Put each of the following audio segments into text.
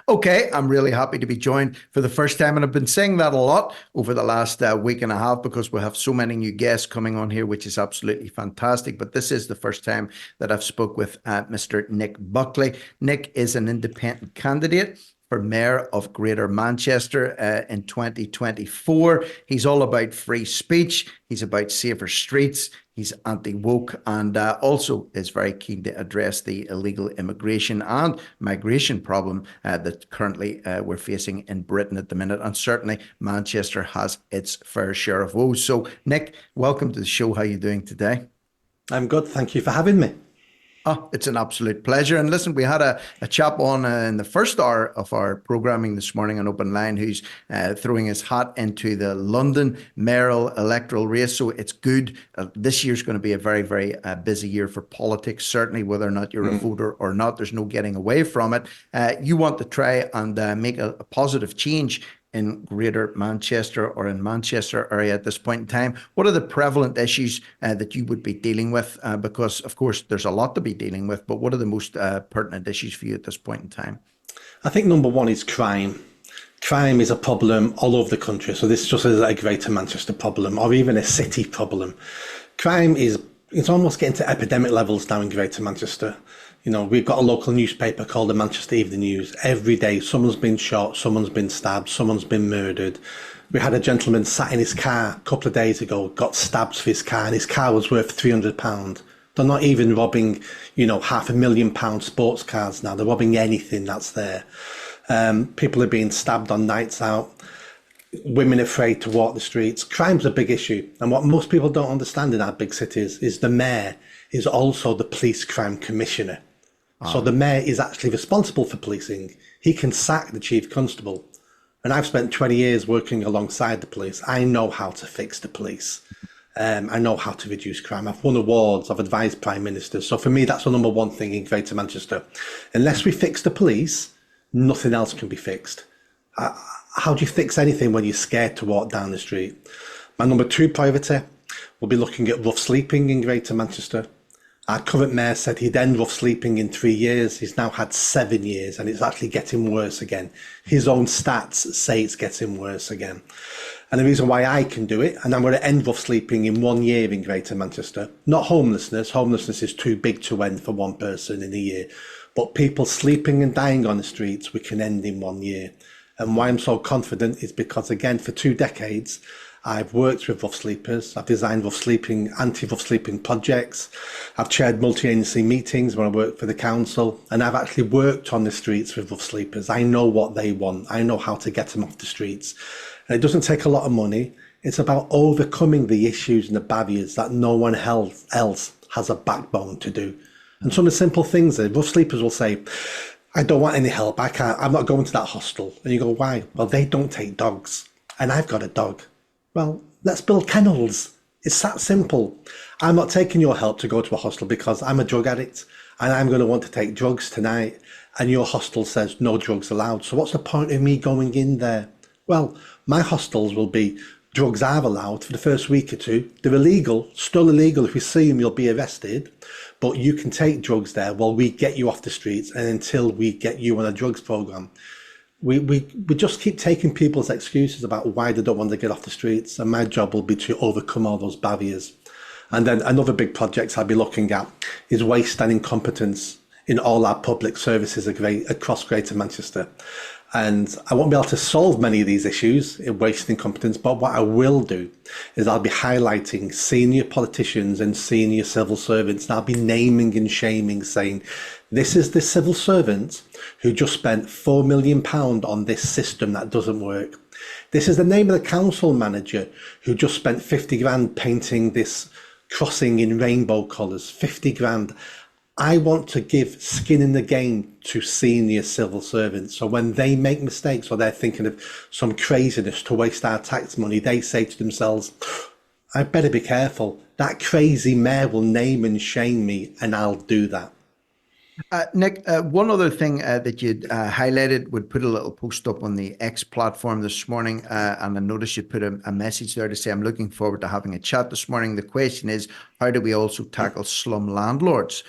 Okay, I'm really happy to be joined for the first time, and I've been saying that a lot over the last week and a half because we have so many new guests coming on here, which is absolutely fantastic. But this is the first time that I've spoke with Mr. Nick Buckley. Nick is an independent candidate for Mayor of Greater Manchester in 2024. He's all about free speech. He's about safer streets. He's anti-woke and also is very keen to address the illegal immigration and migration problem that currently we're facing in Britain at the minute. And certainly Manchester has its fair share of woes. So, Nick, welcome to the show. How are you doing today? I'm good. Thank you for having me. Oh, it's an absolute pleasure. And listen, we had a chap on in the first hour of our programming this morning on Open Line who's throwing his hat into the London mayoral electoral race. So it's good. This year's going to be a very, very busy year for politics, certainly whether or not you're a voter or not. There's no getting away from it. You want to try and make a positive change in Greater Manchester or in Manchester area at this point in time. What are the prevalent issues that you would be dealing with? Because, of course, there's a lot to be dealing with, but what are the most pertinent issues for you at this point in time? I think number one is crime. Crime is a problem all over the country. So this just is a Greater Manchester problem or even a city problem. Crime is it's almost getting to epidemic levels now in Greater Manchester. You know, we've got a local newspaper called the Manchester Evening News. Every day, someone's been shot, someone's been stabbed, someone's been murdered. We had a gentleman sat in his car a couple of days ago, got stabbed for his car, and his car was worth £300. They're not even robbing, £500,000 sports cars now. They're robbing anything that's there. People are being stabbed on nights out. Women afraid to walk the streets. Crime's a big issue. And what most people don't understand in our big cities is the mayor is also the police crime commissioner. So the mayor is actually responsible for policing. He can sack the chief constable. And I've spent 20 years working alongside the police. I know how to fix the police. I know how to reduce crime. I've won awards. I've advised prime ministers. So for me, that's the number one thing in Greater Manchester. Unless we fix the police, nothing else can be fixed. How do you fix anything when you're scared to walk down the street? My number two priority will be looking at rough sleeping in Greater Manchester. Our current mayor said he'd end rough sleeping in 3 years. He's now had 7 years and it's actually getting worse again. His own stats say it's getting worse again. And the reason why I can do it, and I'm going to end rough sleeping in 1 year in Greater Manchester, not homelessness. Homelessness is too big to end for one person in a year. But people sleeping and dying on the streets, we can end in 1 year. And why I'm so confident is because, again, for 2 decades, I've worked with rough sleepers. I've designed rough sleeping, anti-rough sleeping projects. I've chaired multi-agency meetings when I worked for the council, and I've actually worked on the streets with rough sleepers. I know what they want. I know how to get them off the streets. And it doesn't take a lot of money. It's about overcoming the issues and the barriers that no one else has a backbone to do. And some of the simple things that rough sleepers will say, I don't want any help. I'm not going to that hostel. And you go, why? Well, they don't take dogs. And I've got a dog. Well, let's build kennels. It's that simple. I'm not taking your help to go to a hostel because I'm a drug addict and I'm going to want to take drugs tonight. And your hostel says no drugs allowed. So what's the point of me going in there? Well, my hostels will be drugs are allowed for the first week or two. They're illegal, still illegal. If we see them, you'll be arrested. But you can take drugs there while we get you off the streets and until we get you on a drugs program. We just keep taking people's excuses about why they don't want to get off the streets. And my job will be to overcome all those barriers. And then another big project I'll be looking at is waste and incompetence in all our public services across Greater Manchester. And I won't be able to solve many of these issues in waste and incompetence, but what I will do is I'll be highlighting senior politicians and senior civil servants, and I'll be naming and shaming, saying, this is the civil servant who just spent £4 million on this system that doesn't work. This is the name of the council manager who just spent 50 grand painting this crossing in rainbow colours, 50 grand. I want to give skin in the game to senior civil servants. So when they make mistakes or they're thinking of some craziness to waste our tax money, they say to themselves, I better be careful. That crazy mayor will name and shame me and I'll do that. Nick, one other thing that you'd highlighted, would put a little post up on the X platform this morning, and I noticed you put a message there to say, I'm looking forward to having a chat this morning. The question is, how do we also tackle slum landlords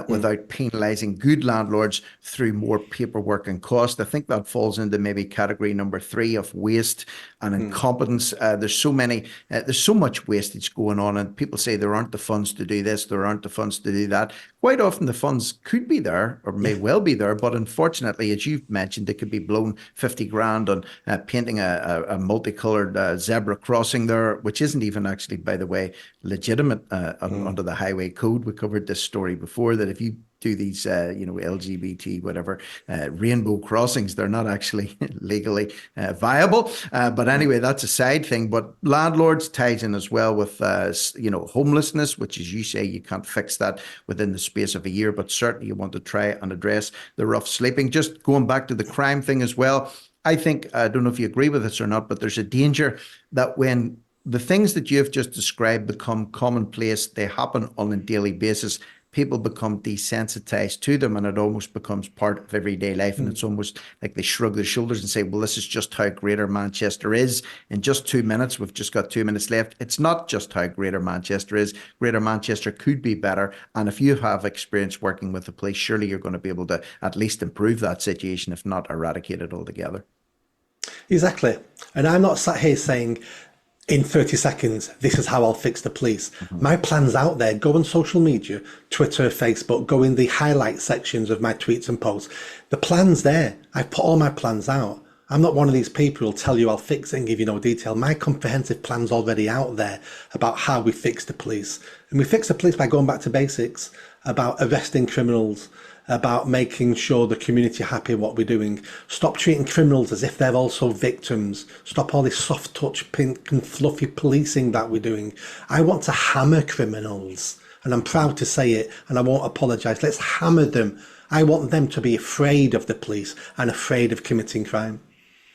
without penalising good landlords through more paperwork and cost? I think that falls into maybe category number 3 of waste and incompetence. There's so much wastage going on, and people say there aren't the funds to do this, there aren't the funds to do that. Quite often the funds could be there or may well be there, but unfortunately, as you've mentioned, they could be blown 50 grand on painting a multicolored zebra crossing there, which isn't even actually, by the way, legitimate under the highway code. We covered this story before, that if you do these, LGBT, whatever, rainbow crossings, they're not actually legally viable. But anyway, that's a side thing. But landlords ties in as well with, homelessness, which, as you say, you can't fix that within the space of a year, but certainly you want to try and address the rough sleeping. Just going back to the crime thing as well, I think, I don't know if you agree with this or not, but there's a danger that when the things that you've just described become commonplace, they happen on a daily basis, people become desensitized to them, and it almost becomes part of everyday life. And it's almost like they shrug their shoulders and say, well, this is just how Greater Manchester is. In just 2 minutes, we've just got 2 minutes left. It's not just how Greater Manchester is. Greater Manchester could be better. And if you have experience working with the police, surely you're going to be able to at least improve that situation, if not eradicate it altogether. Exactly. And I'm not sat here saying, in 30 seconds, this is how I'll fix the police. My plan's out there. Go on social media, Twitter, Facebook, go in the highlight sections of my tweets and posts. The plan's there. I've put all my plans out. I'm not one of these people who'll tell you I'll fix it and give you no detail. My comprehensive plan's already out there about how we fix the police. And we fix the police by going back to basics, about arresting criminals, about making sure the community are happy with what we're doing. Stop treating criminals as if they're also victims. Stop all this soft touch, pink and fluffy policing that we're doing. I want to hammer criminals, and I'm proud to say it, and I won't apologise. Let's hammer them. I want them to be afraid of the police and afraid of committing crime.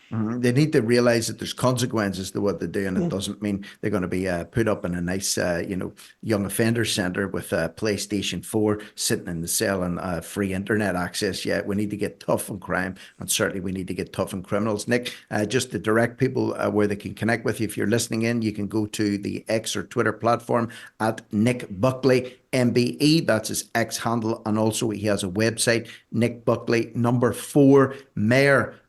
They need to realize that there's consequences to what they do, and it doesn't mean they're going to be put up in a nice, young offender center with a PlayStation 4 sitting in the cell and free internet access. Yeah, we need to get tough on crime, and certainly we need to get tough on criminals. Nick, just to direct people where they can connect with you, if you're listening in, you can go to the X or Twitter platform at Nick Buckley MBE. That's his X handle. And also he has a website, Nick Buckley, number 4, mayor.co.uk.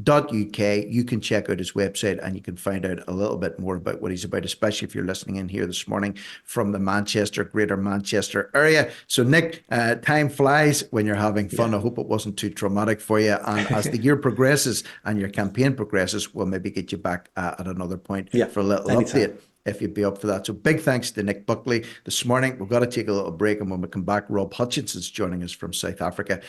You can check out his website and you can find out a little bit more about what he's about, especially if you're listening in here this morning from the Greater Manchester area. So Nick, time flies when you're having fun. I hope it wasn't too traumatic for you. And as the year progresses and your campaign progresses, we'll maybe get you back at another point for a little update, if you'd be up for that. So big thanks to Nick Buckley this morning. We've got to take a little break, and when we come back, Rob Hutchinson's joining us from South Africa